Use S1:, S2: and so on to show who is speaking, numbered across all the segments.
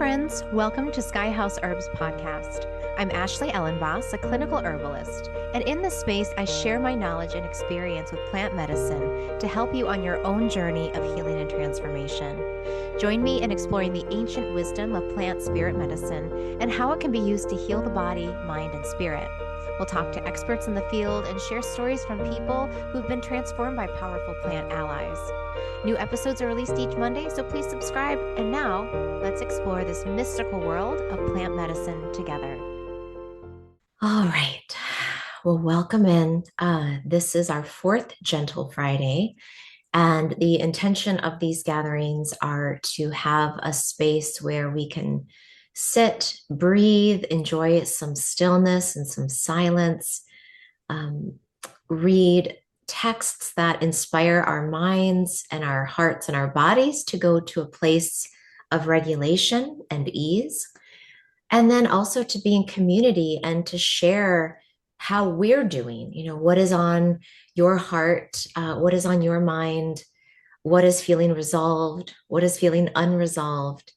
S1: friends. Welcome to Sky House Herbs podcast. I'm Ashley Elenbaas, a clinical herbalist, and in this space, I share my knowledge and experience with plant medicine to help you on your own journey of healing and transformation. Join me in exploring the ancient wisdom of plant spirit medicine and how it can be used to heal the body, mind, and spirit. We'll talk to experts in the field and share stories from people who've been transformed by powerful plant allies. New episodes are released each Monday, so please subscribe. And now, let's explore this mystical world of plant medicine together. All right. Well, welcome in. This is our fourth Gentle Friday. And the intention of these gatherings are to have a space where we can sit, breathe, enjoy some stillness and some silence, read texts that inspire our minds and our hearts and our bodies to go to a place of regulation and ease. And then also to be in community and to share how we're doing, what is on your heart, what is on your mind, what is feeling resolved, what is feeling unresolved.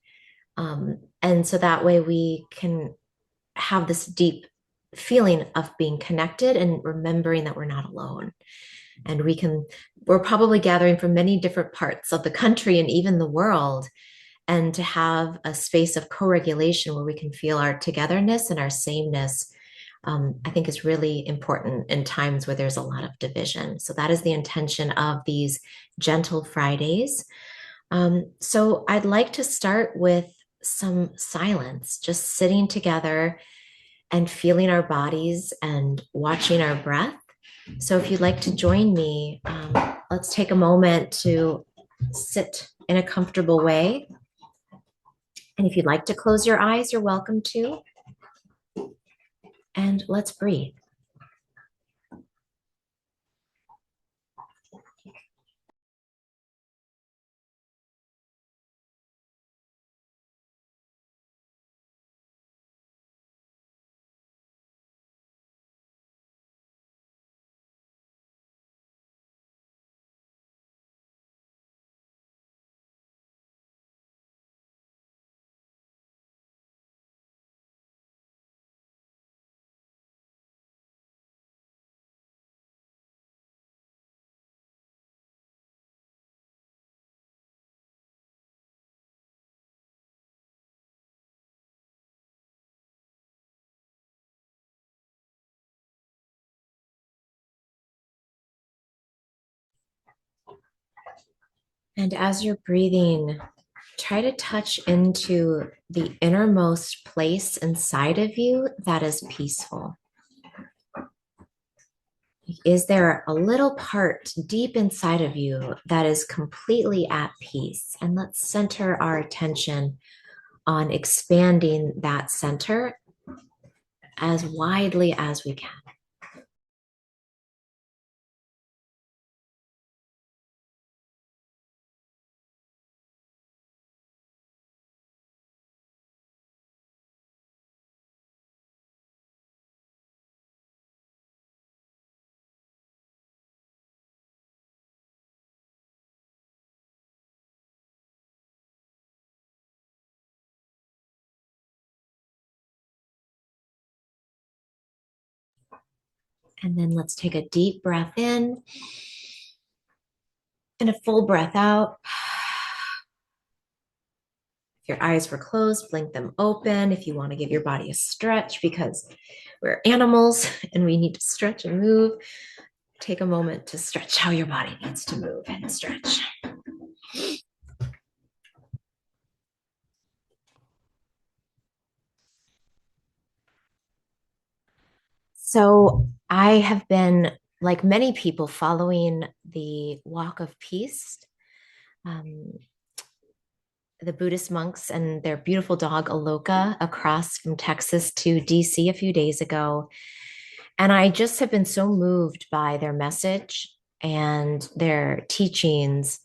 S1: And so that way we can have this deep feeling of being connected and remembering that we're not alone. And we're probably gathering from many different parts of the country and even the world. And to have a space of co-regulation where we can feel our togetherness and our sameness, I think is really important in times where there's a lot of division. So that is the intention of these Gentle Fridays. So I'd like to start with some silence, just sitting together and feeling our bodies and watching our breath. So if you'd like to join me, let's take a moment to sit in a comfortable way. And if you'd like to close your eyes, you're welcome to. And let's breathe. And as you're breathing, try to touch into the innermost place inside of you that is peaceful. Is there a little part deep inside of you that is completely at peace? And let's center our attention on expanding that center as widely as we can. And then let's take a deep breath in and a full breath out. If your eyes were closed, blink them open. If you want to give your body a stretch, because we're animals and we need to stretch and move, take a moment to stretch how your body needs to move and stretch. So I have been, like many people, following the Walk of Peace, the Buddhist monks and their beautiful dog Aloka across from Texas to DC a few days ago. And I just have been so moved by their message and their teachings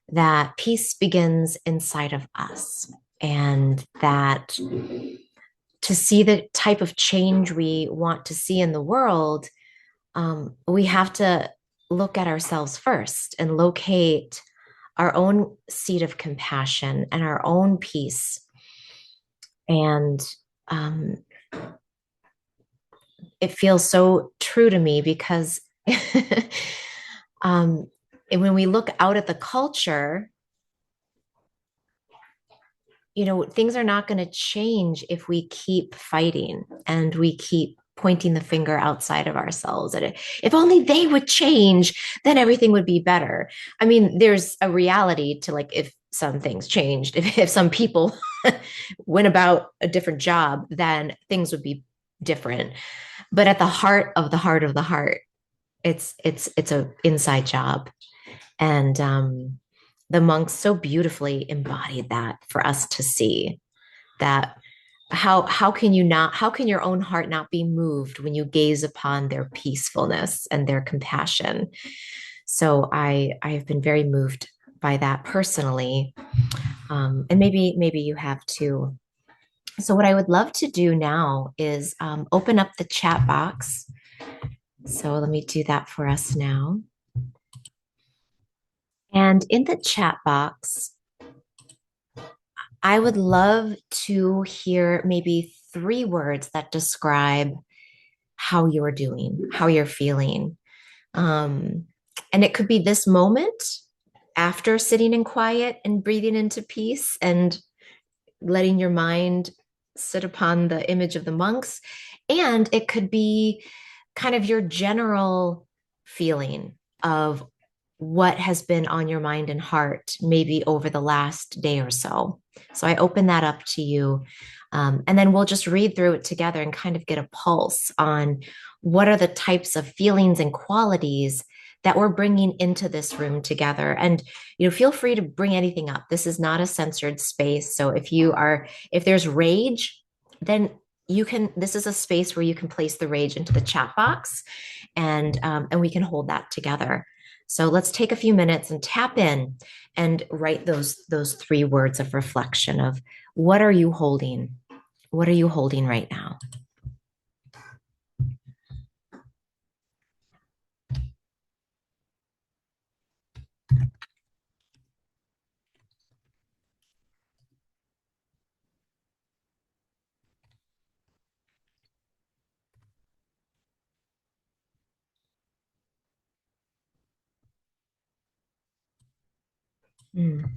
S1: that peace begins inside of us, and that to see the type of change we want to see in the world, we have to look at ourselves first and locate our own seat of compassion and our own peace And um, it feels so true to me because um, when we look out at the culture, things are not going to change if we keep fighting and we keep pointing the finger outside of ourselves. And if only they would change, then everything would be better. I mean, there's a reality to like if some things changed, if some people went about a different job, then things would be different. But at the heart of the heart of the heart, it's a inside job. And the monks so beautifully embodied that for us to see that how can you not how can your own heart not be moved when you gaze upon their peacefulness and their compassion. So I've been very moved by that personally, and maybe you have too. So what I would love to do now is open up the chat box. So let me do that for us now. And in the chat box, I would love to hear maybe 3 words that describe how you're doing, how you're feeling. Um, and it could be this moment after sitting in quiet and breathing into peace and letting your mind sit upon the image of the monks. And it could be kind of your general feeling of what has been on your mind and heart, maybe over the last day or so. So I open that up to you. And then we'll just read through it together and kind of get a pulse on what are the types of feelings and qualities that we're bringing into this room together. And feel free to bring anything up. This is not a censored space. So if there's rage, then this is a space where you can place the rage into the chat box, and we can hold that together. So let's take a few minutes and tap in and write those 3 words of reflection of what are you holding? What are you holding right now? Mm.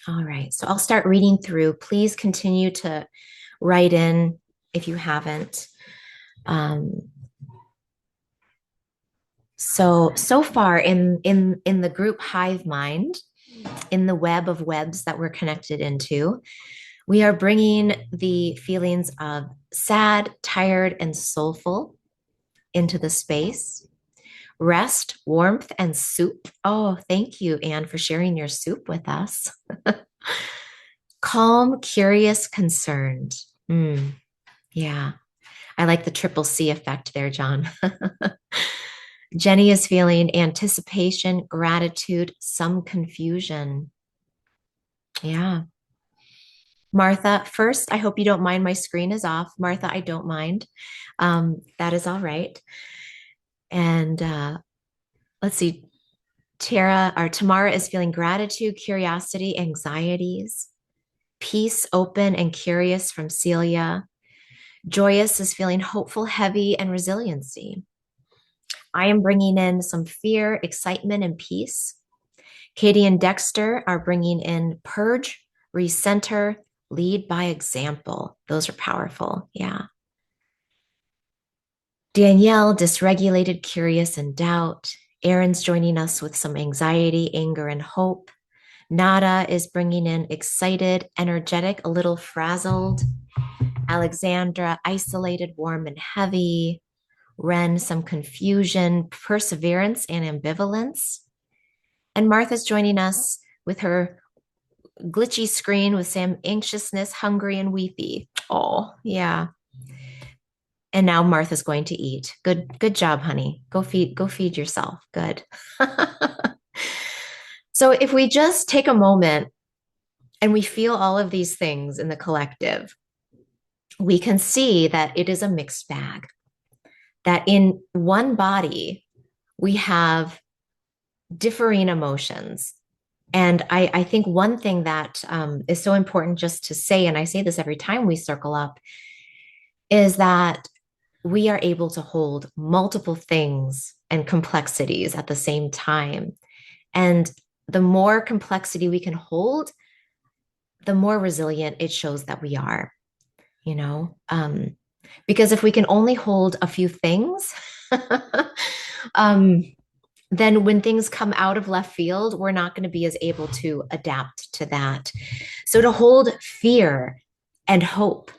S1: All right. So I'll start reading through. Please continue to write in if you haven't. Um, so far in the group hive mind, in the web of webs that we're connected into, we are bringing the feelings of sad, tired, and soulful into the space. Rest, warmth, and soup. Oh, thank you, Anne, for sharing your soup with us. Calm, curious, concerned. Yeah, I like the triple C effect there, John. Jenny is feeling anticipation, gratitude, some confusion. Yeah. Martha, first, I hope you don't mind. My screen is off. Martha, I don't mind. That is all right. And let's see. Tamara is feeling gratitude, curiosity, anxieties, peace, open, and curious from Celia. Joyous is feeling hopeful, heavy, and resiliency. I am bringing in some fear, excitement, and peace. Katie and Dexter are bringing in purge, recenter, lead by example. Those are powerful. Yeah. Danielle, dysregulated, curious, and doubt. Aaron's joining us with some anxiety, anger, and hope. Nada is bringing in excited, energetic, a little frazzled. Alexandra, isolated, warm, and heavy. Ren, some confusion, perseverance, and ambivalence. And Martha's joining us with her glitchy screen with some anxiousness, hungry, and weepy. Oh, yeah. And now Martha's going to eat. Good job, honey. Go feed yourself. Good. So if we just take a moment and we feel all of these things in the collective, we can see that it is a mixed bag, that in one body, we have differing emotions. And I think one thing that is so important just to say, and I say this every time we circle up, is that we are able to hold multiple things and complexities at the same time. And the more complexity we can hold, the more resilient it shows that we are, you know? Because if we can only hold a few things, um, then when things come out of left field, we're not going to be as able to adapt to that. So to hold fear and hope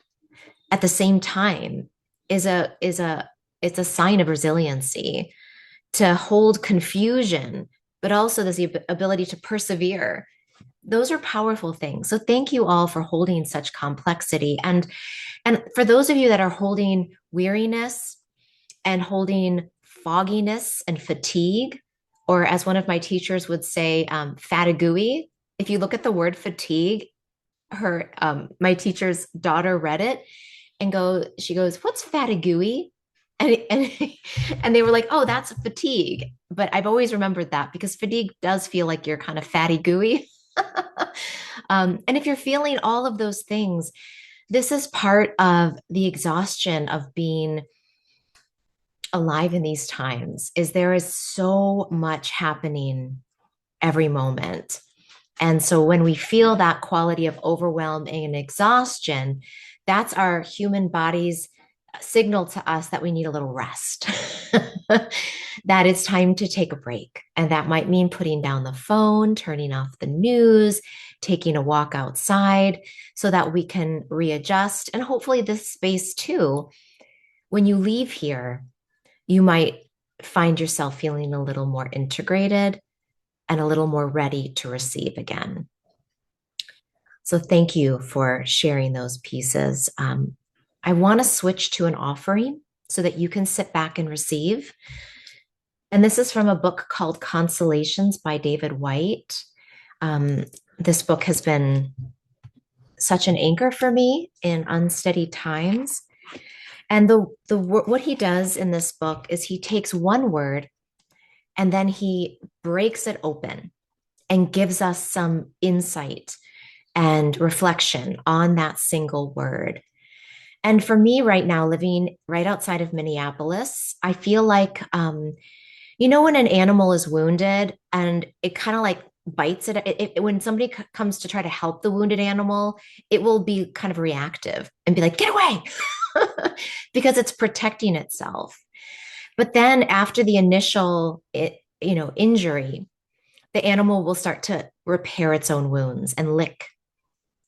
S1: at the same time is a it's a sign of resiliency. To hold confusion, but also there's the ability to persevere. Those are powerful things. So thank you all for holding such complexity. And for those of you that are holding weariness and holding fogginess and fatigue, or as one of my teachers would say, fatigui. If you look at the word fatigue, her my teacher's daughter read it and she goes, "What's fatigui?" And and they were like, "Oh, that's fatigue." But I've always remembered that because fatigue does feel like you're kind of fatty gooey. And if you're feeling all of those things, this is part of the exhaustion of being alive in these times. Is there is so much happening every moment. And so when we feel that quality of overwhelm and exhaustion, that's our human body's signal to us that we need a little rest, that it's time to take a break. And that might mean putting down the phone, turning off the news, taking a walk outside so that we can readjust. And hopefully, this space too, when you leave here, you might find yourself feeling a little more integrated and a little more ready to receive again. So thank you for sharing those pieces. I want to switch to an offering so that you can sit back and receive. And this is from a book called Consolations by David Whyte. This book has been such an anchor for me in unsteady times. And what he does in this book is he takes one word and then he breaks it open and gives us some insight and reflection on that single word. And for me right now, living right outside of Minneapolis, I feel like, when an animal is wounded and it kind of like bites when somebody comes to try to help the wounded animal, it will be kind of reactive and be like, get away, because it's protecting itself. But then after the initial, injury, the animal will start to repair its own wounds and lick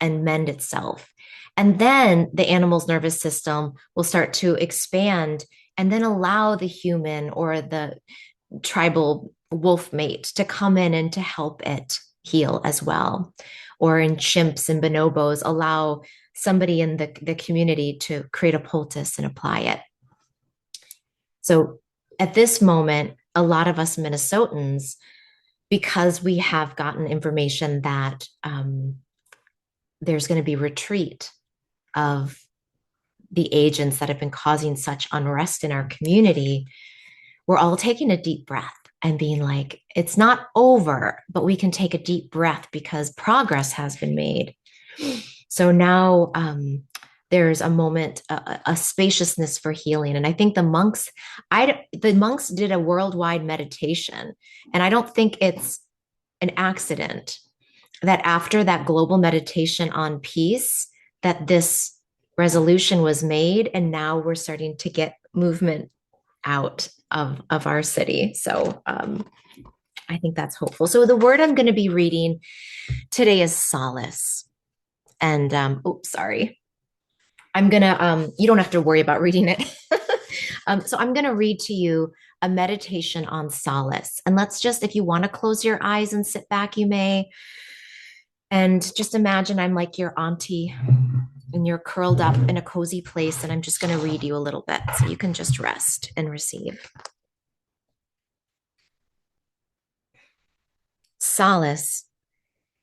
S1: and mend itself. And then the animal's nervous system will start to expand and then allow the human or the tribal wolf mate to come in and to help it heal as well. Or in chimps and bonobos, allow somebody in the community to create a poultice and apply it. So at this moment, a lot of us Minnesotans, because we have gotten information that there's going to be retreat of the agents that have been causing such unrest in our community, we're all taking a deep breath and being like, it's not over, but we can take a deep breath because progress has been made. So now there's a moment, a spaciousness for healing. And I think the monks did a worldwide meditation. And I don't think it's an accident that after that global meditation on peace, that this resolution was made. And now we're starting to get movement out of our city. So I think that's hopeful. So the word I'm going to be reading today is solace. And sorry. I'm going to, you don't have to worry about reading it. So I'm going to read to you a meditation on solace. And let's just, if you want to close your eyes and sit back, you may. And just imagine I'm like your auntie and you're curled up in a cozy place. And I'm just going to read you a little bit so you can just rest and receive. Solace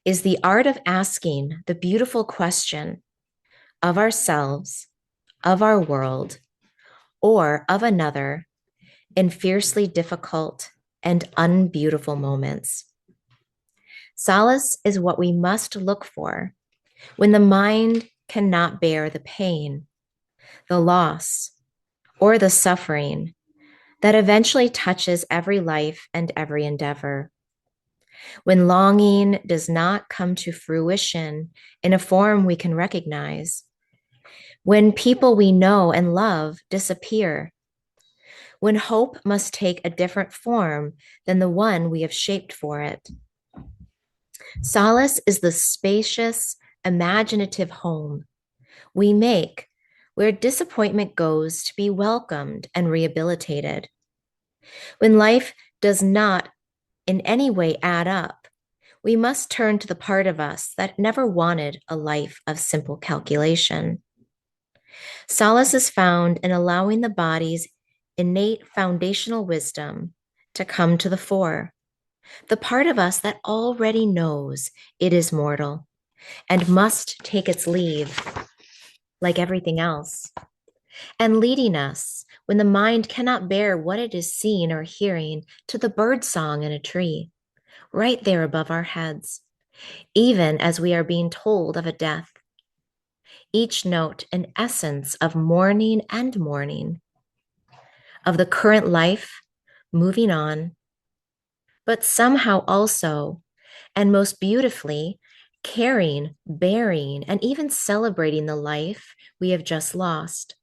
S1: is the art of asking the beautiful question of ourselves, of our world or of another in fiercely difficult and unbeautiful moments. Solace is what we must look for when the mind cannot bear the pain, the loss, or the suffering that eventually touches every life and every endeavor. When longing does not come to fruition in a form we can recognize, when people we know and love disappear, when hope must take a different form than the one we have shaped for it. Solace is the spacious, imaginative home we make where disappointment goes to be welcomed and rehabilitated. When life does not in any way add up, we must turn to the part of us that never wanted a life of simple calculation. Solace is found in allowing the body's innate foundational wisdom to come to the fore, the part of us that already knows it is mortal and must take its leave, like everything else, and leading us when the mind cannot bear what it is seeing or hearing to the bird song in a tree, right there above our heads, even as we are being told of a death. Each note an essence of mourning and mourning, of the current life moving on, but somehow also, and most beautifully, caring, bearing, and even celebrating the life we have just lost,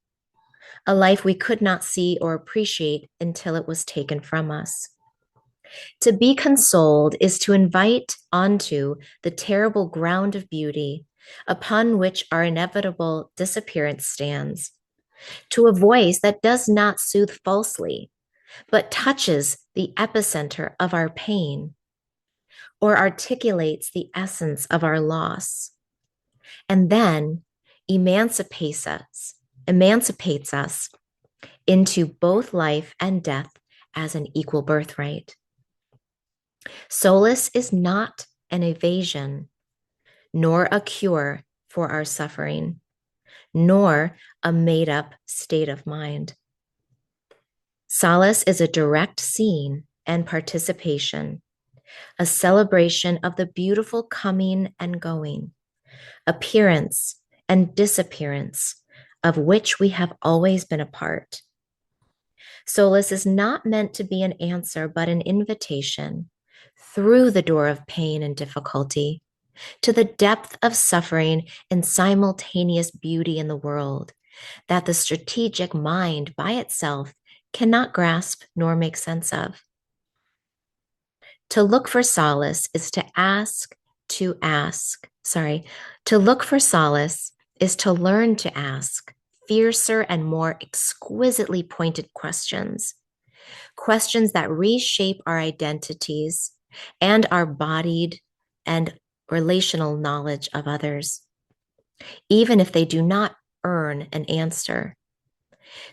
S1: a life we could not see or appreciate until it was taken from us. To be consoled is to invite onto the terrible ground of beauty upon which our inevitable disappearance stands, to a voice that does not soothe falsely, but touches the epicenter of our pain or articulates the essence of our loss, and then emancipates us into both life and death as an equal birthright. Solace is not an evasion, nor a cure for our suffering, nor a made up state of mind. Solace is a direct seeing and participation, a celebration of the beautiful coming and going, appearance and disappearance of which we have always been a part. Solace is not meant to be an answer, but an invitation through the door of pain and difficulty to the depth of suffering and simultaneous beauty in the world that the strategic mind by itself cannot grasp nor make sense of. To look for solace is to look for solace is to learn to ask fiercer and more exquisitely pointed questions, questions that reshape our identities and our bodied and relational knowledge of others, even if they do not earn an answer.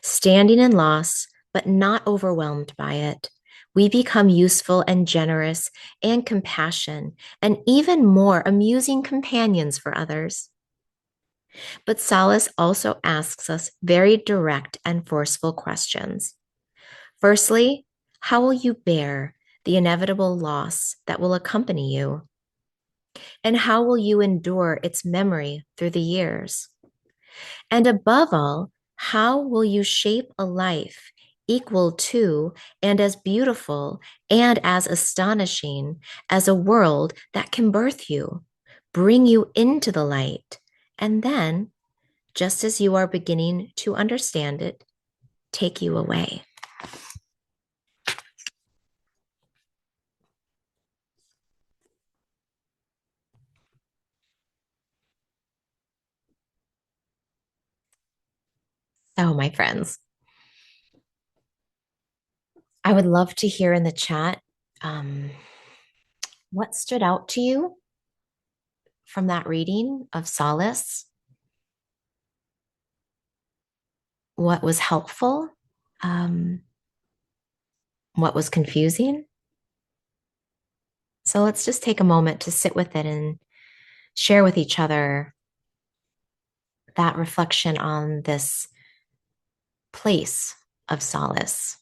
S1: Standing in loss, but not overwhelmed by it, we become useful and generous and compassionate and even more amusing companions for others. But solace also asks us very direct and forceful questions. Firstly, how will you bear the inevitable loss that will accompany you? And how will you endure its memory through the years? And above all, how will you shape a life equal to and as beautiful and as astonishing as a world that can birth you, bring you into the light, and then, just as you are beginning to understand it, take you away? So, my friends, I would love to hear in the chat um, what stood out to you from that reading of Solace, what was helpful, um, what was confusing. So let's just take a moment to sit with it and share with each other that reflection on this place of solace.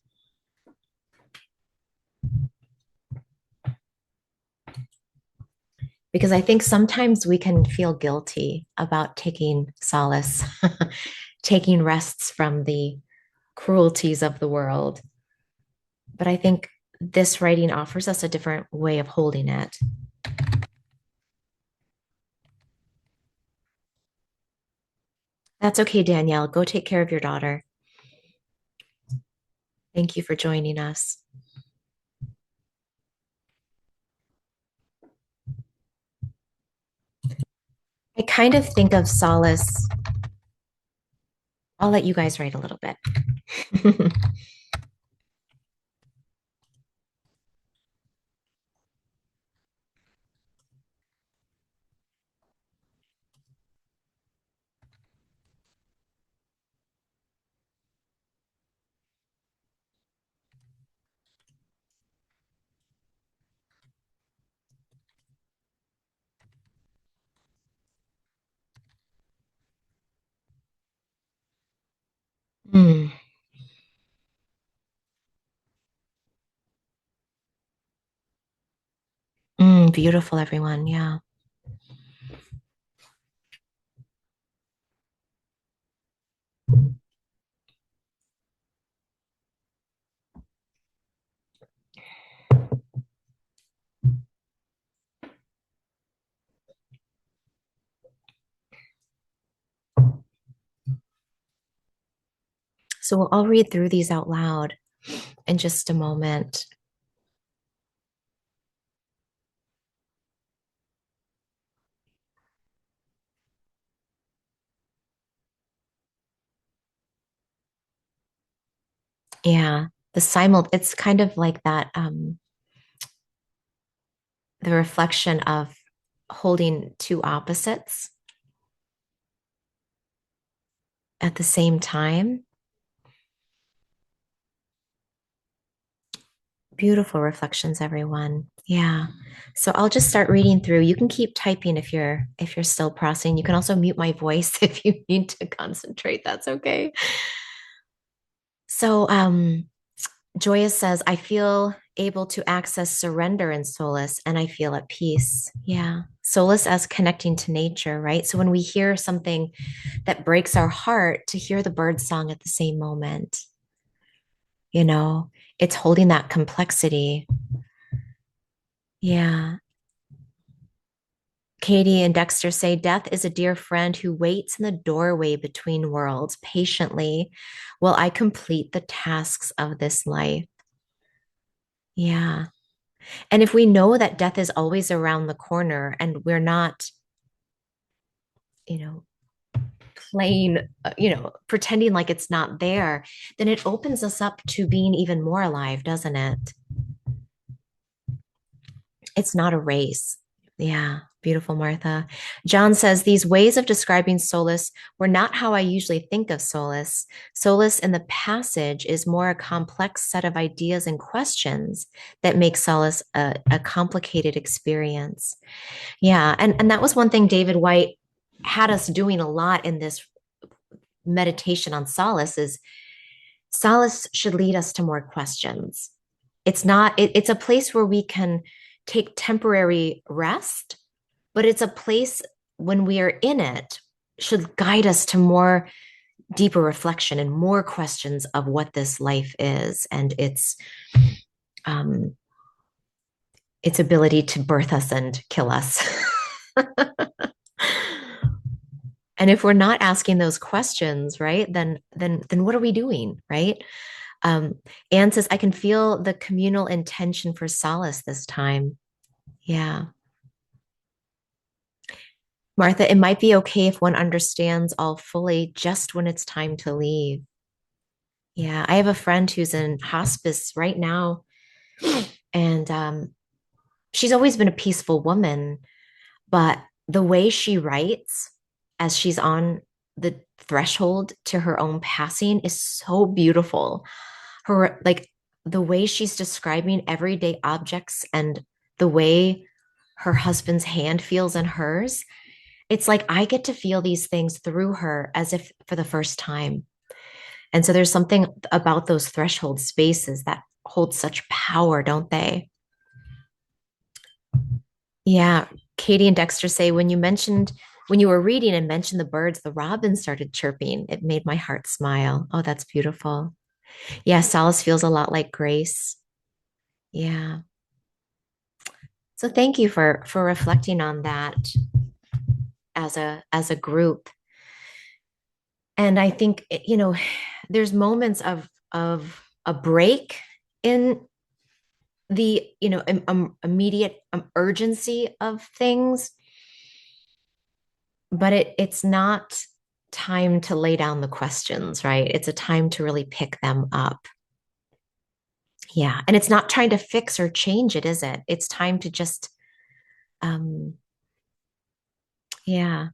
S1: Because I think sometimes we can feel guilty about taking solace, taking rests from the cruelties of the world. But I think this writing offers us a different way of holding it. That's okay, Danielle. Go take care of your daughter. Thank you for joining us. I kind of think of solace. I'll let you guys write a little bit. Mm, beautiful, everyone. Yeah. So I'll read through these out loud in just a moment. Yeah. It's kind of like that, the reflection of holding two opposites at the same time. Beautiful reflections, everyone. Yeah. So I'll just start reading through. You can keep typing if you're still processing. You can also mute my voice if you need to concentrate. That's okay. So Joya says, I feel able to access surrender and solace, and I feel at peace. Yeah. Solace as connecting to nature, right? So when we hear something that breaks our heart, to hear the bird song at the same moment, you know, it's holding that complexity. Yeah. Katie and Dexter say death is a dear friend who waits in the doorway between worlds patiently while I complete the tasks of this life. Yeah. And if we know that death is always around the corner and we're not, you know, playing, pretending like it's not there, then it opens us up to being even more alive, doesn't it? It's not a race. Yeah, beautiful, Martha. John says these ways of describing solace were not how I usually think of solace. Solace in the passage is more a complex set of ideas and questions that make solace a complicated experience. Yeah, and that was one thing David Whyte had us doing a lot in this meditation on solace is solace should lead us to more questions. It's a place where we can take temporary rest, but it's a place when we are in it should guide us to more deeper reflection and more questions of what this life is and um its ability to birth us and kill us. And if we're not asking those questions, right, then what are we doing, right? Um, Anne says, I can feel the communal intention for solace this time. Yeah. Martha, it might be okay if one understands all fully just when it's time to leave. Yeah. I have a friend who's in hospice right now, and she's always been a peaceful woman, but the way she writes as she's on the threshold to her own passing is so beautiful. Her, like, the way she's describing everyday objects and the way her husband's hand feels in hers, it's like I get to feel these things through her as if for the first time. And so there's something about those threshold spaces that hold such power, don't they? Yeah. Katie and Dexter say when you were reading and mentioned the birds, the robins started chirping. It made my heart smile. Oh, that's beautiful. Yeah, solace feels a lot like grace. Yeah. So thank you for reflecting on that as a group. And I think there's moments of a break in the immediate urgency of things, but it's not time to lay down the questions, right? It's a time to really pick them up. Yeah, and it's not trying to fix or change it, is it? It's time to just um yeah.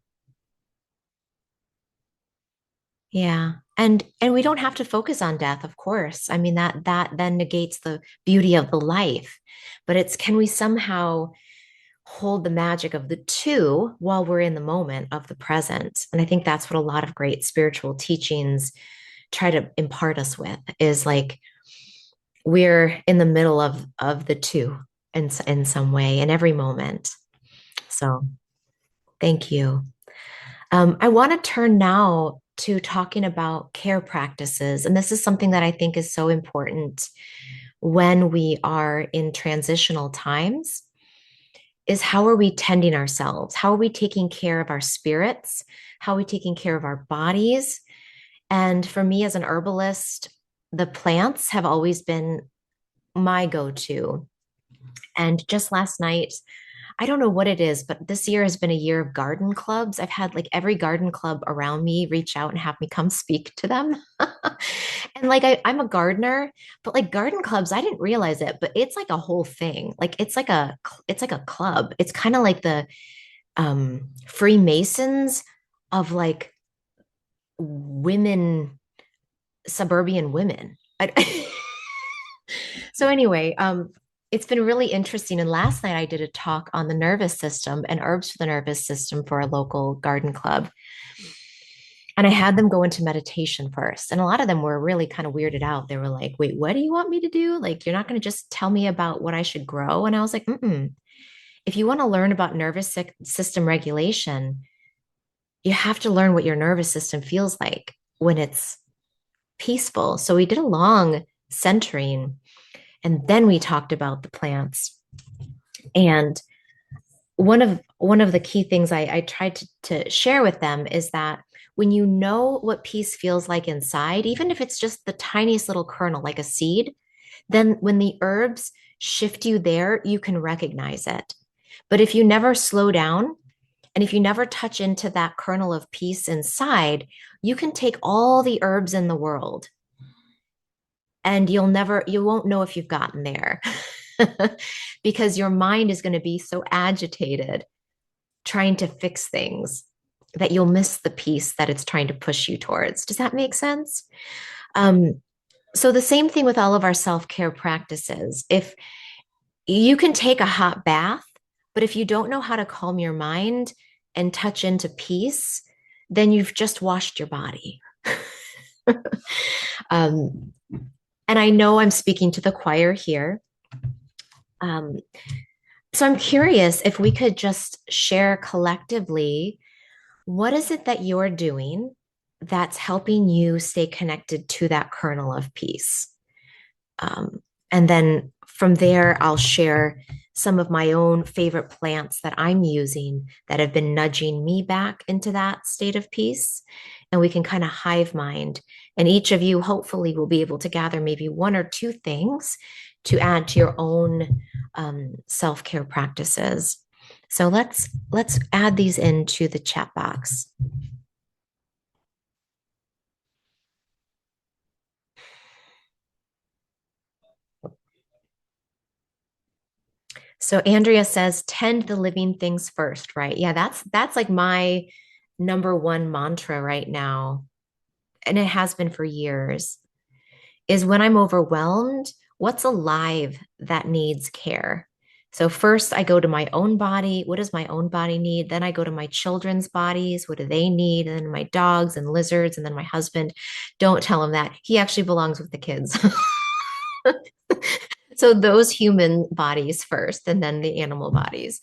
S1: Yeah. And we don't have to focus on death, of course. I mean that then negates the beauty of the life. But it's, can we somehow hold the magic of the two while we're in the moment of the present? And I think that's what a lot of great spiritual teachings try to impart us with, is like we're in the middle of the two in some way in every moment. So thank you. I want to turn now to talking about care practices. And this is something that I think is so important when we are in transitional times, is how are we tending ourselves? How are we taking care of our spirits? How are we taking care of our bodies? And for me as an herbalist, the plants have always been my go-to. And just last night, I don't know what it is, but this year has been a year of garden clubs. I've had like every garden club around me reach out and have me come speak to them. And like I'm a gardener, but like garden clubs, I didn't realize it, but it's like a whole thing. Like it's like a club. It's kind of like the Freemasons of like women, suburban women. So anyway, it's been really interesting. And last night I did a talk on the nervous system and herbs for the nervous system for a local garden club. And I had them go into meditation first. And a lot of them were really kind of weirded out. They were like, wait, what do you want me to do? Like, you're not going to just tell me about what I should grow. And I was like, mm-mm. If you want to learn about nervous system regulation, you have to learn what your nervous system feels like when it's peaceful. So we did a long centering, and then we talked about the plants. And one of the key things I tried to share with them is that when you know what peace feels like inside, even if it's just the tiniest little kernel, like a seed, then when the herbs shift you there, you can recognize it. But if you never slow down and if you never touch into that kernel of peace inside, you can take all the herbs in the world and you won't know if you've gotten there because your mind is going to be so agitated trying to fix things that you'll miss the peace that it's trying to push you towards. Does that make sense? Um, so the same thing with all of our self-care practices. If you can take a hot bath, but if you don't know how to calm your mind and touch into peace, then you've just washed your body. um, and I know I'm speaking to the choir here. Um, so I'm curious if we could just share collectively, what is it that you're doing that's helping you stay connected to that kernel of peace? And then from there, I'll share some of my own favorite plants that I'm using that have been nudging me back into that state of peace. And we can kind of hive mind. And each of you hopefully will be able to gather maybe one or two things to add to your own self-care practices. So let's add these into the chat box. So Andrea says, tend the living things first, right? Yeah, that's like my number one mantra right now, and it has been for years, is when I'm overwhelmed, what's alive that needs care? So first I go to my own body. What does my own body need? Then I go to my children's bodies. What do they need? And then my dogs and lizards. And then my husband. Don't tell him that. He actually belongs with the kids. So those human bodies first, and then the animal bodies.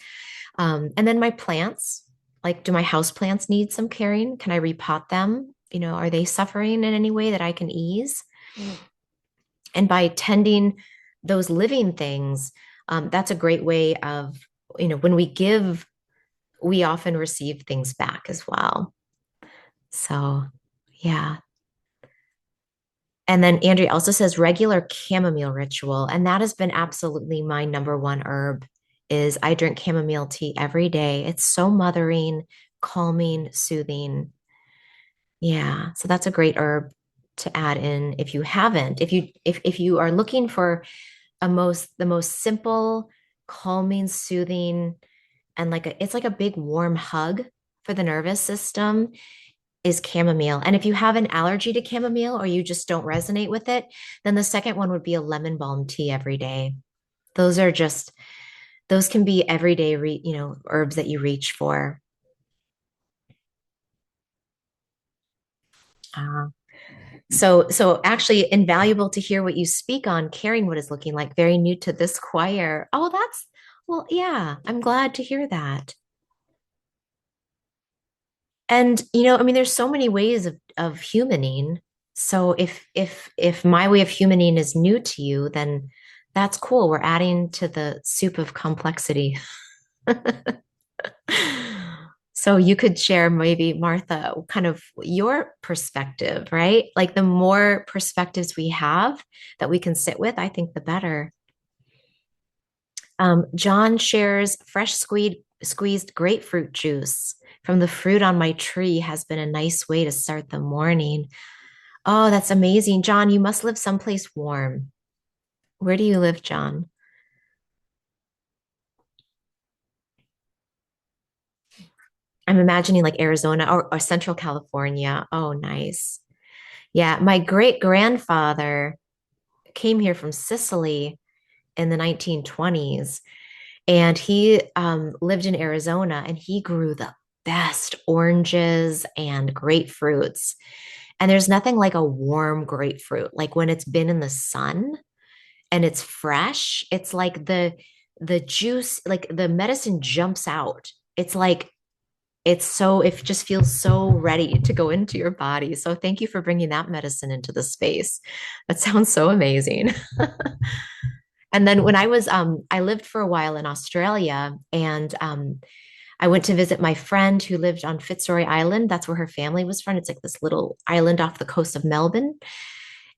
S1: And then my plants, like, do my house plants need some caring? Can I repot them? Are they suffering in any way that I can ease? And by tending those living things, that's a great way of, when we give, we often receive things back as well. So, yeah. And then Andrea also says regular chamomile ritual. And that has been absolutely my number one herb is I drink chamomile tea every day. It's so mothering, calming, soothing. Yeah. So that's a great herb to add in if you haven't. If you are looking for the most simple, calming, soothing, and it's like a big warm hug for the nervous system is chamomile. And if you have an allergy to chamomile or you just don't resonate with it, then the second one would be a lemon balm tea every day. Those are just those can be everyday herbs that you reach for. Uh, so actually invaluable to hear what you speak on, caring what is looking like. Very new to this choir. Oh, that's well, yeah, I'm glad to hear that. And I mean, there's so many ways of humaning. So if my way of humaning is new to you, then that's cool. We're adding to the soup of complexity. So you could share maybe, Martha, kind of your perspective, right? Like the more perspectives we have that we can sit with, I think the better. John shares fresh squeezed grapefruit juice from the fruit on my tree has been a nice way to start the morning. Oh, that's amazing. John, you must live someplace warm. Where do you live, John? I'm imagining like Arizona or Central California. Oh, nice. Yeah, my great grandfather came here from Sicily in the 1920s, and he lived in Arizona, and he grew the best oranges and grapefruits. And there's nothing like a warm grapefruit, like when it's been in the sun and it's fresh. It's like the juice, like the medicine jumps out. It just feels so ready to go into your body. So thank you for bringing that medicine into the space. That sounds so amazing. And then when I lived for a while in Australia, and I went to visit my friend who lived on Fitzroy Island. That's where her family was from. It's like this little island off the coast of Melbourne.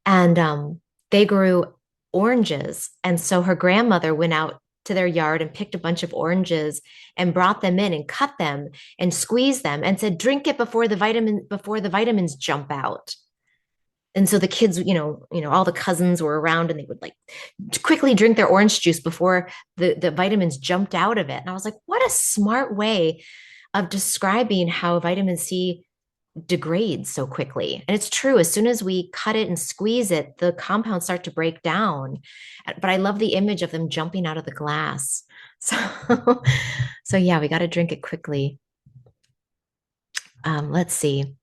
S1: And they grew oranges. And so her grandmother went out to their yard and picked a bunch of oranges and brought them in and cut them and squeezed them and said, drink it before the vitamins jump out. And so the kids, all the cousins were around and they would like quickly drink their orange juice before the vitamins jumped out of it. And I was like, what a smart way of describing how vitamin C degrades so quickly. And it's true. As soon as we cut it and squeeze it, the compounds start to break down. But I love the image of them jumping out of the glass. So, so yeah, we got to drink it quickly. Let's see.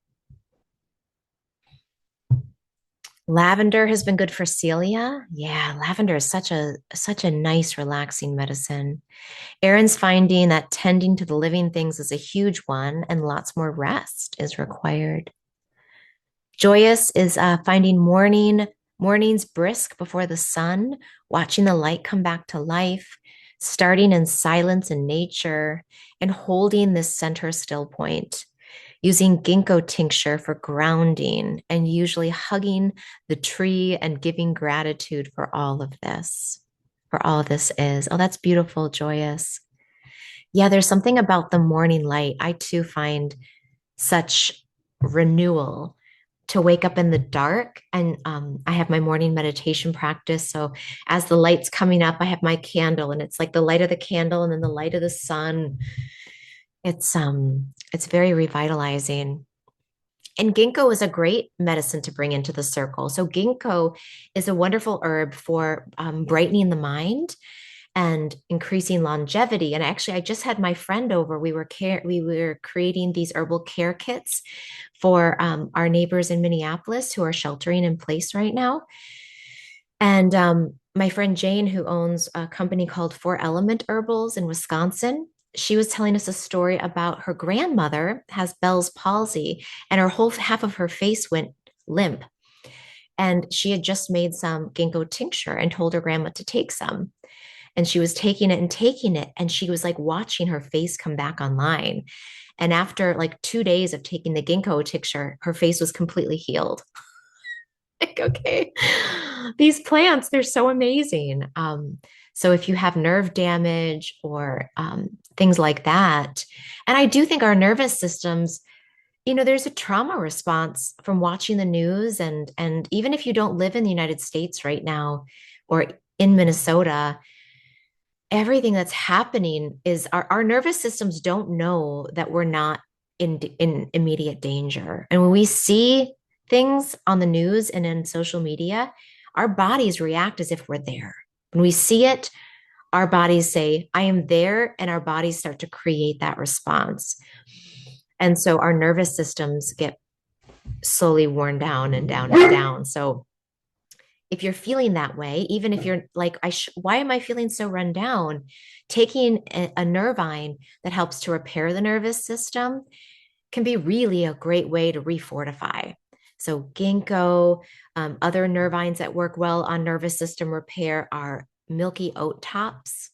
S1: Lavender has been good for Celia. Yeah, lavender is such a nice relaxing medicine. Aaron's finding that tending to the living things is a huge one and lots more rest is required. Joyous is finding mornings brisk before the sun, watching the light come back to life, starting in silence in nature, and holding this center still point, using ginkgo tincture for grounding, and usually hugging the tree and giving gratitude for all of this, for all of this is. Oh, that's beautiful, Joyous. Yeah, there's something about the morning light. I too find such renewal to wake up in the dark. And I have my morning meditation practice. So as the light's coming up, I have my candle, and it's like the light of the candle and then the light of the sun. It's very revitalizing. And ginkgo is a great medicine to bring into the circle. So ginkgo is a wonderful herb for brightening the mind and increasing longevity. And actually, I just had my friend over. We were creating these herbal care kits for our neighbors in Minneapolis who are sheltering in place right now. And my friend Jane, who owns a company called Four Element Herbals in Wisconsin, she was telling us a story about her grandmother has Bell's palsy, and her whole half of her face went limp. And she had just made some ginkgo tincture and told her grandma to take some. And she was taking it, and she was like watching her face come back online. And after like 2 days of taking the ginkgo tincture, her face was completely healed. Like, okay, these plants, they're so amazing. So if you have nerve damage or things like that, and I do think our nervous systems, there's a trauma response from watching the news, and even if you don't live in the United States right now or in Minnesota, everything that's happening is our nervous systems don't know that we're not in immediate danger. And when we see things on the news and in social media, our bodies react as if we're there. When we see it, our bodies say, I am there, and our bodies start to create that response. And so our nervous systems get slowly worn down and down and down. So if you're feeling that way, even if you're like, why am I feeling so run down? Taking a nervine that helps to repair the nervous system can be really a great way to refortify. So ginkgo, other nervines that work well on nervous system repair are milky oat tops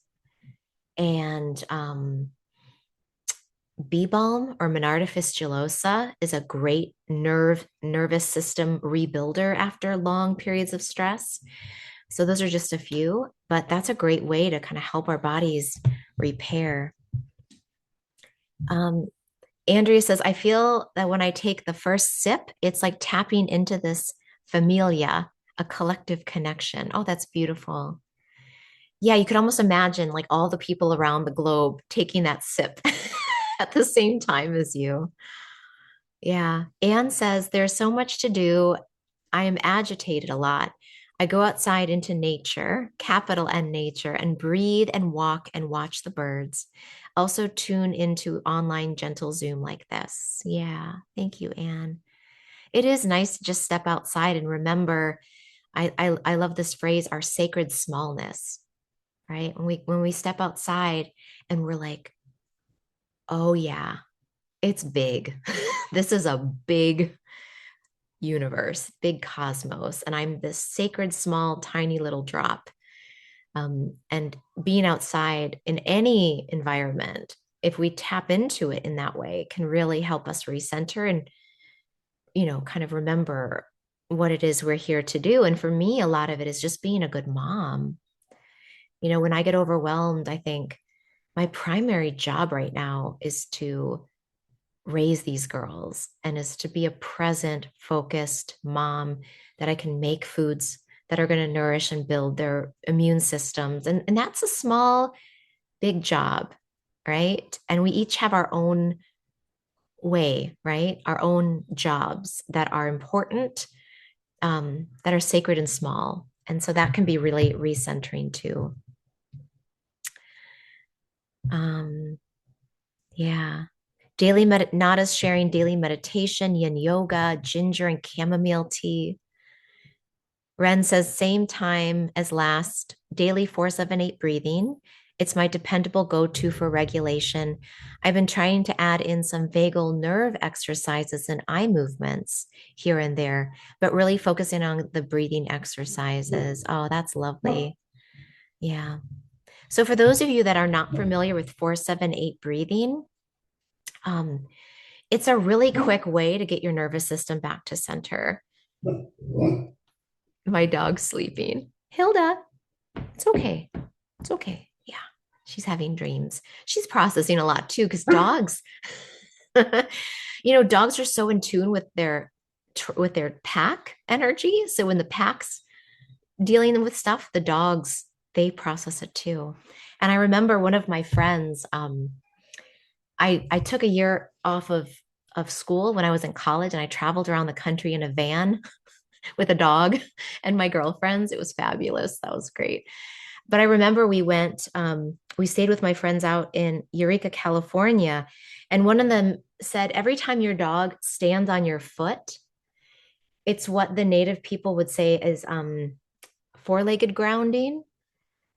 S1: and bee balm or Monarda fistulosa is a great nervous system rebuilder after long periods of stress. So those are just a few, but that's a great way to kind of help our bodies repair. Andrea says, I feel that when I take the first sip, it's like tapping into this familia, a collective connection. Oh, that's beautiful. Yeah, you could almost imagine like all the people around the globe taking that sip at the same time as you. Yeah. Anne says, there's so much to do. I am agitated a lot. I go outside into nature, capital N nature, and breathe and walk and watch the birds. Also tune into online gentle Zoom like this. Yeah. Thank you, Anne. It is nice to just step outside and remember. I love this phrase, our sacred smallness, right? When we step outside and we're like, oh yeah, it's big. This is a big universe, big cosmos, and I'm this sacred, small, tiny little drop. And being outside in any environment, if we tap into it in that way, can really help us recenter and, kind of remember what it is we're here to do. And for me, a lot of it is just being a good mom. When I get overwhelmed, I think my primary job right now is to raise these girls and is to be a present, focused mom that I can make foods that are going to nourish and build their immune systems. And that's a small, big job, right? And we each have our own way, right? Our own jobs that are important, that are sacred and small. And so that can be really recentering too. Yeah. Nada's sharing daily meditation, yin yoga, ginger and chamomile tea. Ren says, same time as last, daily 4-7-8 breathing. It's my dependable go-to for regulation. I've been trying to add in some vagal nerve exercises and eye movements here and there, but really focusing on the breathing exercises. Oh, that's lovely. Yeah. So for those of you that are not familiar with 4-7-8 breathing, it's a really quick way to get your nervous system back to center. My dog's sleeping. Hilda, it's okay. It's okay. Yeah, she's having dreams. She's processing a lot too, because dogs, dogs are so in tune with their pack energy. So when the pack's dealing with stuff, the dogs, they process it too. And I remember one of my friends, I took a year off of school when I was in college, and I traveled around the country in a van with a dog and my girlfriends. It was fabulous. That was great. But I remember we stayed with my friends out in Eureka, California, and one of them said every time your dog stands on your foot, it's what the native people would say is four-legged grounding,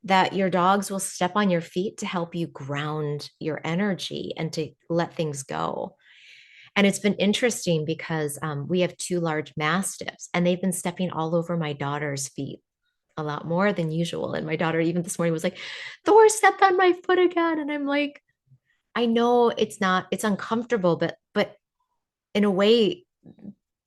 S1: that your dogs will step on your feet to help you ground your energy and to let things go. And it's been interesting because we have two large mastiffs and they've been stepping all over my daughter's feet a lot more than usual. And my daughter, even this morning, was like, Thor stepped on my foot again. And I'm like, I know it's uncomfortable, but in a way,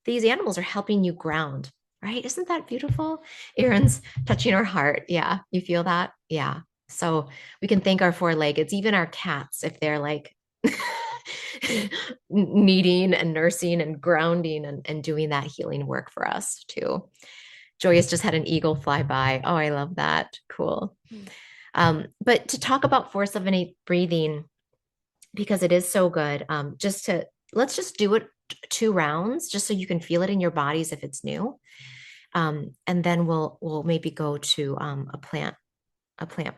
S1: these animals are helping you ground, right? Isn't that beautiful? Erin's touching her heart. Yeah. You feel that? Yeah. So we can thank our four-leggeds, even our cats, if they're like kneading and nursing and grounding and doing that healing work for us too. Joyous just had an eagle fly by. Oh, I love that. Cool. But to talk about 478 breathing, because it is so good, let's just do it 2 rounds just so you can feel it in your bodies if it's new. And then we'll maybe go to a plant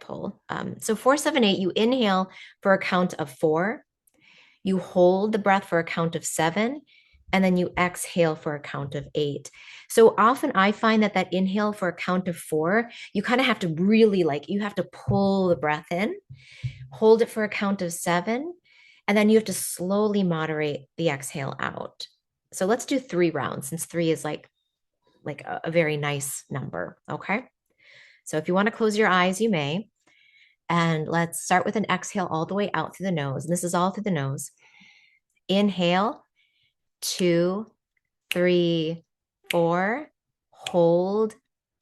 S1: pull. So 478, you inhale for a count of 4, you hold the breath for a count of 7, and then you exhale for a count of 8. So often I find that inhale for a count of 4, you kind of have to really you have to pull the breath in, hold it for a count of 7, and then you have to slowly moderate the exhale out. So let's do 3 rounds since 3 is like a very nice number. Okay. So if you want to close your eyes, you may. And let's start with an exhale all the way out through the nose. And this is all through the nose. Inhale, 2, 3, 4. Hold,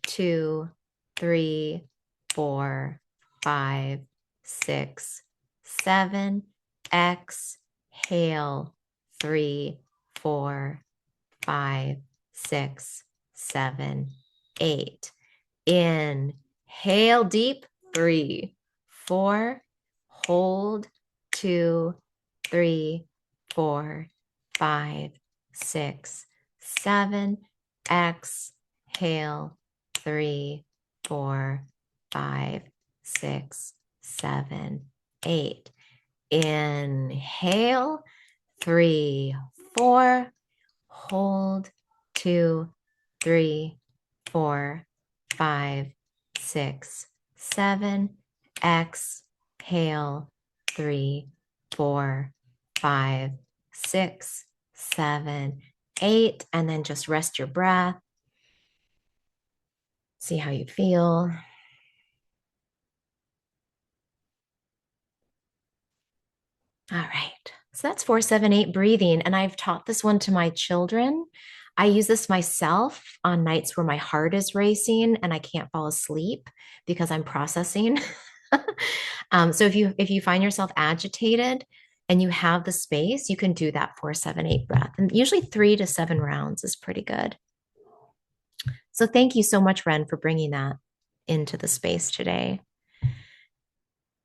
S1: 2, 3, 4, 5, 6, 7. Exhale, 3, 4, 5, 6, 7, 8. Inhale deep, 3, 4. Hold, 2, 3, 4, 5, 6, 7. Exhale, 3, 4, 5, 6, 7, 8. Inhale, 3, 4. Hold, 2, 3, 4, 5, 6, 7. Exhale, 3, 4, 5, 6, 7, 8. And then just rest your breath. See how you feel. All right. So that's 478 breathing. And I've taught this one to my children. I use this myself on nights where my heart is racing and I can't fall asleep because I'm processing. So if you find yourself agitated and you have the space, you can do that 478 breath. And usually 3 to 7 rounds is pretty good. So thank you so much, Ren, for bringing that into the space today.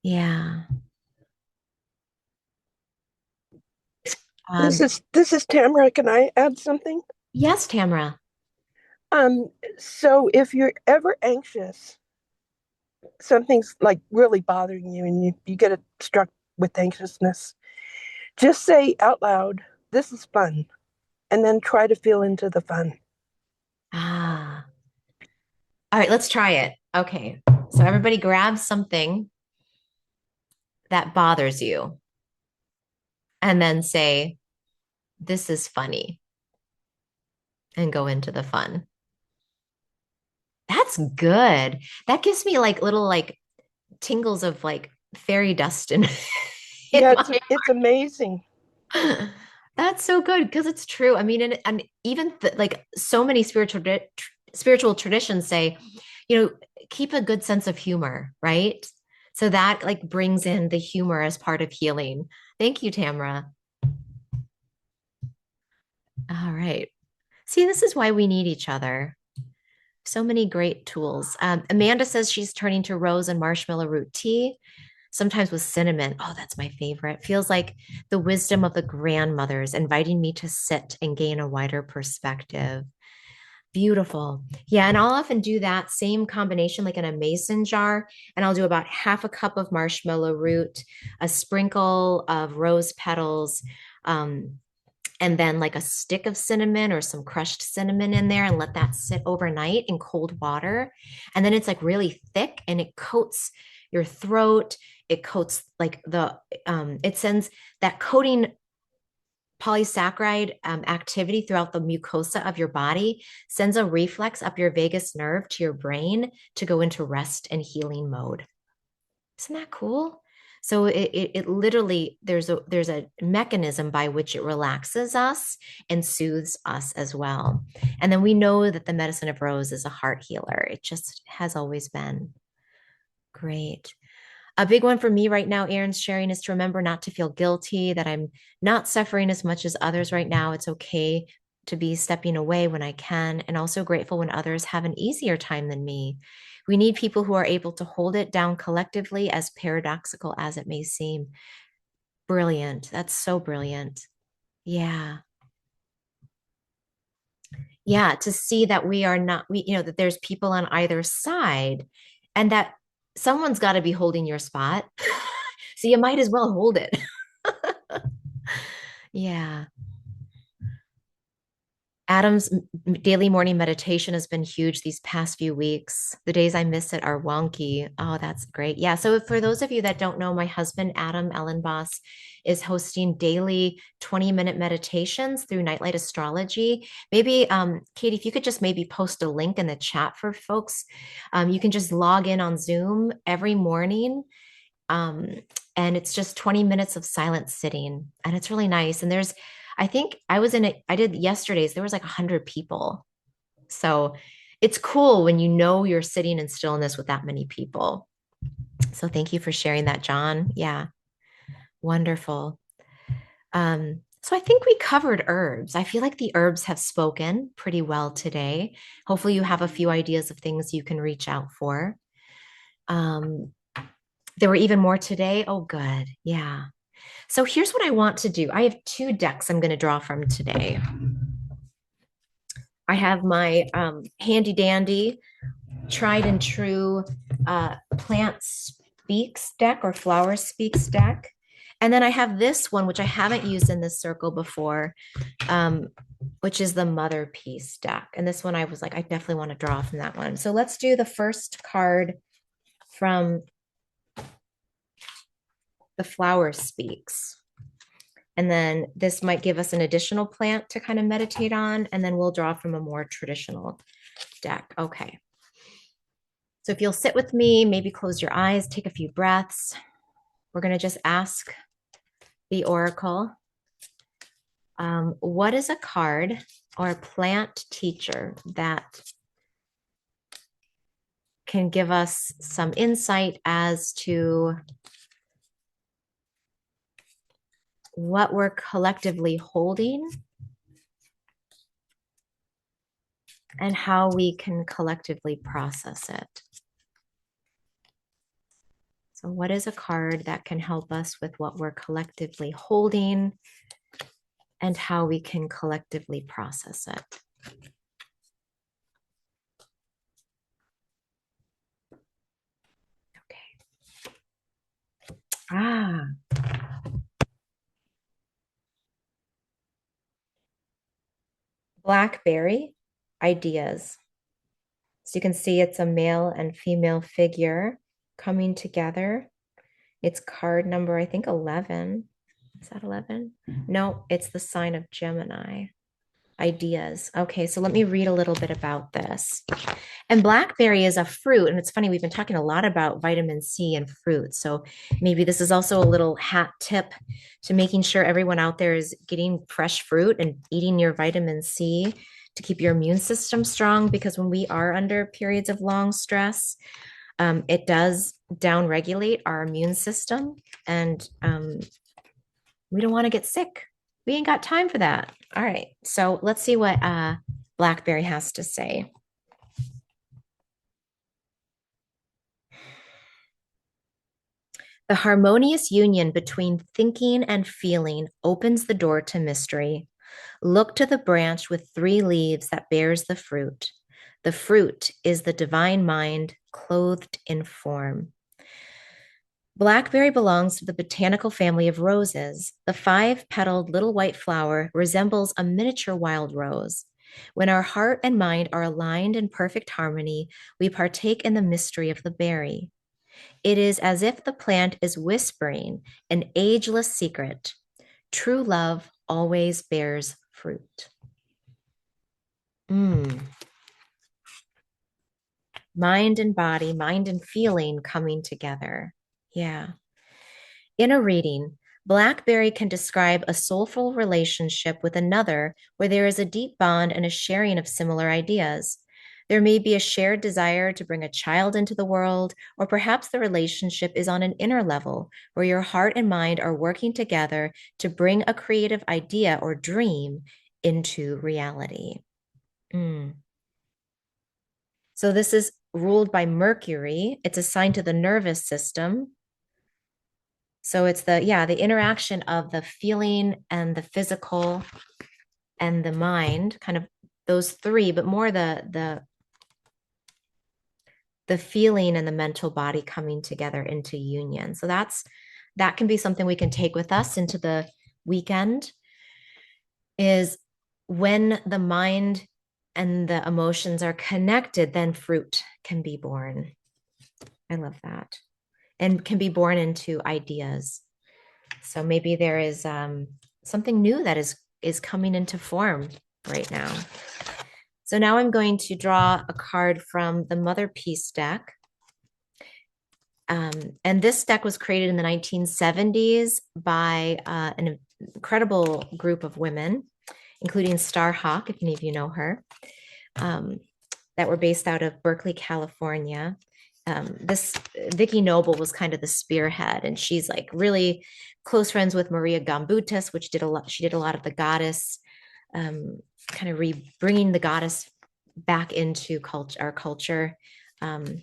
S1: Yeah.
S2: This is Tamara. Can I add something?
S1: Yes, Tamara.
S2: Um, so if you're ever anxious, something's like really bothering you and you get struck with anxiousness, just say out loud, "This is fun," and then try to feel into the fun.
S1: Ah. All right, let's try it. Okay. So everybody grab something that bothers you and then say, this is funny, and go into the fun. That's good. That gives me like little tingles of fairy dust in
S2: Yeah,
S1: my
S2: it's amazing.
S1: That's so good because it's true. I mean, and even so many spiritual traditions say, keep a good sense of humor, right? So that brings in the humor as part of healing. Thank you, Tamara. All right. See, this is why we need each other. So many great tools. Amanda says she's turning to rose and marshmallow root tea, sometimes with cinnamon. Oh, that's my favorite. Feels like the wisdom of the grandmothers inviting me to sit and gain a wider perspective. Beautiful. Yeah, and I'll often do that same combination like in a mason jar, and I'll do about half a cup of marshmallow root, a sprinkle of rose petals, um, and then like a stick of cinnamon or some crushed cinnamon in there and let that sit overnight in cold water. And then it's like really thick and it coats your throat. It coats like it sends that coating polysaccharide activity throughout the mucosa of your body, sends a reflex up your vagus nerve to your brain to go into rest and healing mode. Isn't that cool? So it literally there's a mechanism by which it relaxes us and soothes us as well. And then we know that the medicine of rose is a heart healer. It just has always been great. A big one for me right now, Aaron's sharing, is to remember not to feel guilty that I'm not suffering as much as others right now. It's okay to be stepping away when I can, and also grateful when others have an easier time than me. We need people who are able to hold it down collectively, as paradoxical as it may seem. Brilliant. That's so brilliant. Yeah. Yeah. To see that we are not, that there's people on either side and that someone's got to be holding your spot. So you might as well hold it. Yeah. Adam's daily morning meditation has been huge these past few weeks. The days I miss it are wonky. Oh, that's great. Yeah. So, for those of you that don't know, my husband, Adam Elenbaas, is hosting daily 20-minute meditations through Nightlight Astrology. Maybe, Katie, if you could just maybe post a link in the chat for folks, you can just log in on Zoom every morning. Um, and it's just 20 minutes of silent sitting, and it's really nice. And I think I was in it, I did yesterday's, there was like 100 people. So it's cool when you know you're sitting in stillness with that many people. So thank you for sharing that, John. Yeah, wonderful. So I think we covered herbs. I feel like the herbs have spoken pretty well today. Hopefully, you have a few ideas of things you can reach out for. Um, there were even more today. Oh, good. Yeah. So here's what I want to do. I have two decks I'm going to draw from today. I have my handy dandy, tried and true plant speaks deck or flower speaks deck. And then I have this one, which I haven't used in this circle before, um, which is the mother piece deck. And this one I was like, I definitely want to draw from that one. So let's do the first card from the flower speaks. And then this might give us an additional plant to kind of meditate on. And then we'll draw from a more traditional deck. Okay. So if you'll sit with me, maybe close your eyes, take a few breaths. We're going to just ask the oracle, what is a card or a plant teacher that can give us some insight as to what we're collectively holding and how we can collectively process it? So what is a card that can help us with what we're collectively holding and how we can collectively process it? Okay. Ah, blackberry ideas. So you can see it's a male and female figure coming together. It's card number, I think, 11. Is that 11? No, it's the sign of Gemini. Ideas. Okay, so let me read a little bit about this. And blackberry is a fruit. And it's funny, we've been talking a lot about vitamin C and fruit. So maybe this is also a little hat tip to making sure everyone out there is getting fresh fruit and eating your vitamin C to keep your immune system strong. Because when we are under periods of long stress, it does downregulate our immune system. And we don't want to get sick. We ain't got time for that. All right. So let's see what Blackberry has to say. The harmonious union between thinking and feeling opens the door to mystery. Look to the branch with 3 leaves that bears the fruit. The fruit is the divine mind clothed in form. Blackberry belongs to the botanical family of roses. The 5-petaled little white flower resembles a miniature wild rose. When our heart and mind are aligned in perfect harmony, we partake in the mystery of the berry. It is as if the plant is whispering an ageless secret. True love always bears fruit. Mind and body, mind and feeling coming together. Yeah. In a reading, Blackberry can describe a soulful relationship with another where there is a deep bond and a sharing of similar ideas. There may be a shared desire to bring a child into the world, or perhaps the relationship is on an inner level where your heart and mind are working together to bring a creative idea or dream into reality. So this is ruled by Mercury. It's assigned to the nervous system. So it's the interaction of the feeling and the physical and the mind, kind of those 3, but more the feeling and the mental body coming together into union. So that can be something we can take with us into the weekend, is when the mind and the emotions are connected, then fruit can be born. I love that. And can be born into ideas. So maybe there is something new that is coming into form right now. So now I'm going to draw a card from the Mother Peace deck. And this deck was created in the 1970s by an incredible group of women, including Star Hawk, if any of you know her, that were based out of Berkeley, California. This Vicky Noble was kind of the spearhead, and she's like really close friends with Maria Gombutas, which she did a lot of the goddess, kind of bringing the goddess back into our culture in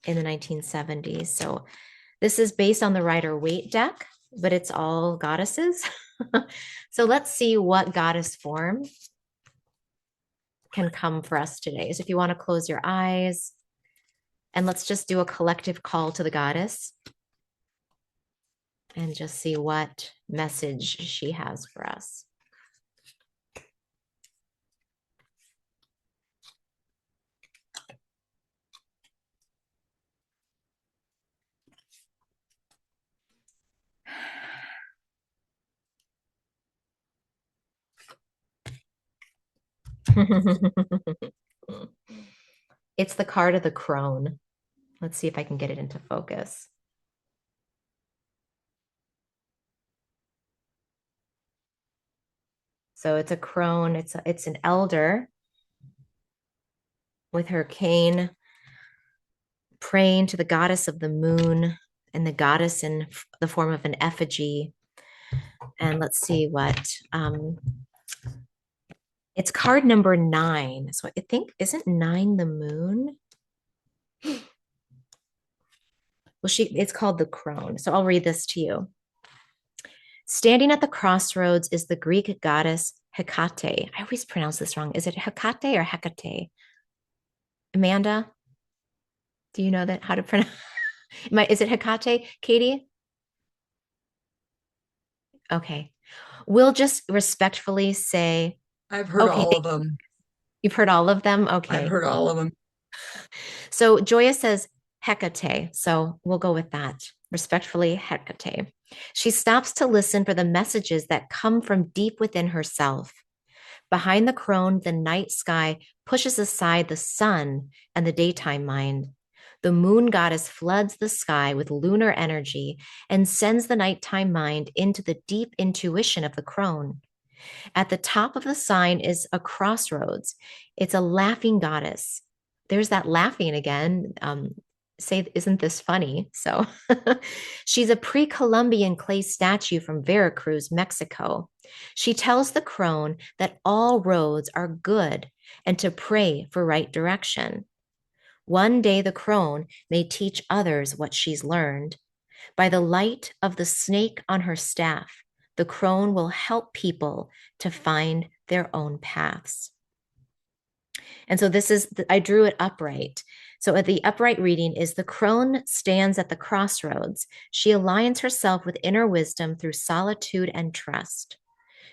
S1: the 1970s. So this is based on the Rider-Waite deck, but it's all goddesses. So let's see what goddess form can come for us today. So if you want to close your eyes, and let's just do a collective call to the goddess and just see what message she has for us. It's the card of the crone. Let's see if I can get it into focus. So it's a crone. It's an elder with her cane praying to the goddess of the moon, and the goddess in the form of an effigy. And let's see what it's card number 9. So I think, isn't 9 the moon? Well, it's called the crone. So I'll read this to you. Standing at the crossroads is the Greek goddess Hecate. I always pronounce this wrong. Is it Hecate or Hecate? Amanda, do you know that how to pronounce? Is it Hecate, Katie? Okay. We'll just respectfully say,
S3: I've heard
S1: okay,
S3: all of them.
S1: You've heard all of them? Okay.
S3: I've heard all of them.
S1: So Joya says Hecate. So we'll go with that. Respectfully, Hecate. She stops to listen for the messages that come from deep within herself. Behind the crone, the night sky pushes aside the sun and the daytime mind. The moon goddess floods the sky with lunar energy and sends the nighttime mind into the deep intuition of the crone. At the top of the sign is a crossroads. It's a laughing goddess. There's that laughing again. Say, isn't this funny? So she's a pre-Columbian clay statue from Veracruz, Mexico. She tells the crone that all roads are good and to pray for right direction. One day the crone may teach others what she's learned. By the light of the snake on her staff, The crone will help people to find their own paths. And so this is, I drew it upright. So at the upright reading is the crone stands at the crossroads. She aligns herself with inner wisdom through solitude and trust.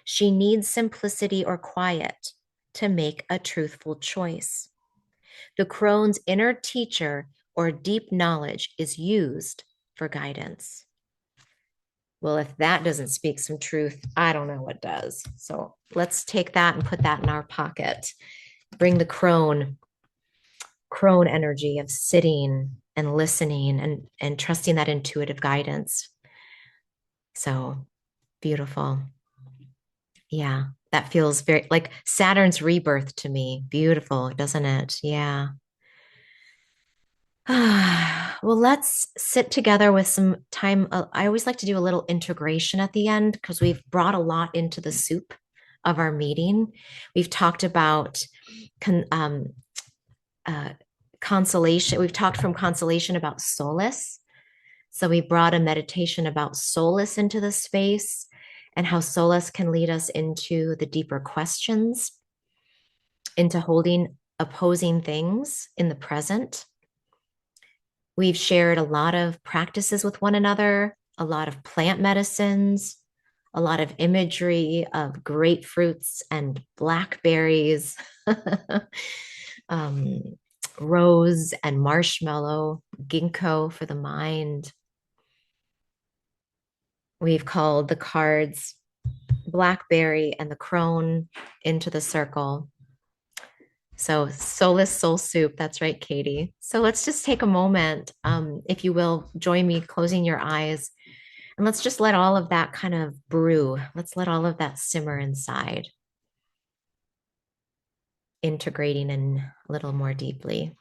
S1: She needs simplicity or quiet to make a truthful choice. The crone's inner teacher or deep knowledge is used for guidance. Well, if that doesn't speak some truth, I don't know what does. So let's take that and put that in our pocket. Bring the crone energy of sitting and listening and trusting that intuitive guidance. So beautiful. Yeah, that feels very like Saturn's rebirth to me. Beautiful, doesn't it? Yeah. Well, let's sit together with some time. I always like to do a little integration at the end because we've brought a lot into the soup of our meeting. We've talked about con, uh, consolation. We've talked from consolation about solace. So we brought a meditation about solace into the space and how solace can lead us into the deeper questions, into holding opposing things in the present. We've shared a lot of practices with one another, a lot of plant medicines, a lot of imagery of grapefruits and blackberries, um, rose and marshmallow, ginkgo for the mind. We've called the cards blackberry and the crone into the circle. So solace soul soup. That's right, Katie. So let's just take a moment, if you will, join me closing your eyes, and let's just let all of that kind of brew. Let's let all of that simmer inside, integrating in a little more deeply.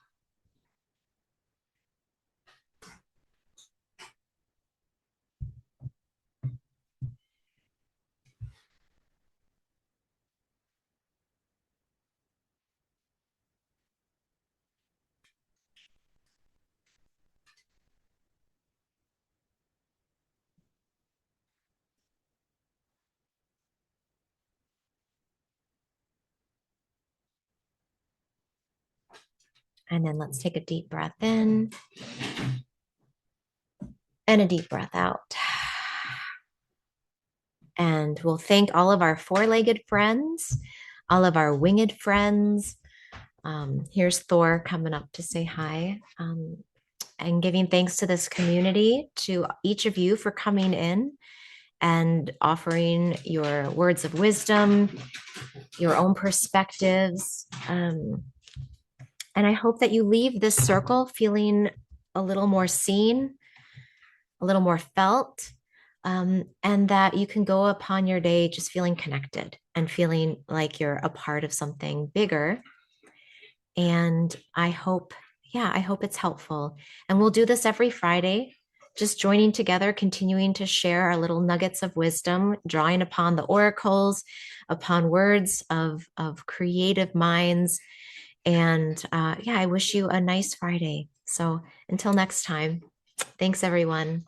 S1: And then let's take a deep breath in and a deep breath out. And we'll thank all of our four-legged friends, all of our winged friends. Here's Thor coming up to say hi. And giving thanks to this community, to each of you for coming in and offering your words of wisdom, your own perspectives. And I hope that you leave this circle feeling a little more seen, a little more felt, and that you can go upon your day just feeling connected and feeling like you're a part of something bigger. And I hope, yeah, I hope it's helpful. And we'll do this every Friday, just joining together, continuing to share our little nuggets of wisdom, drawing upon the oracles, upon words of creative minds. And yeah, I wish you a nice Friday. So until next time, thanks everyone.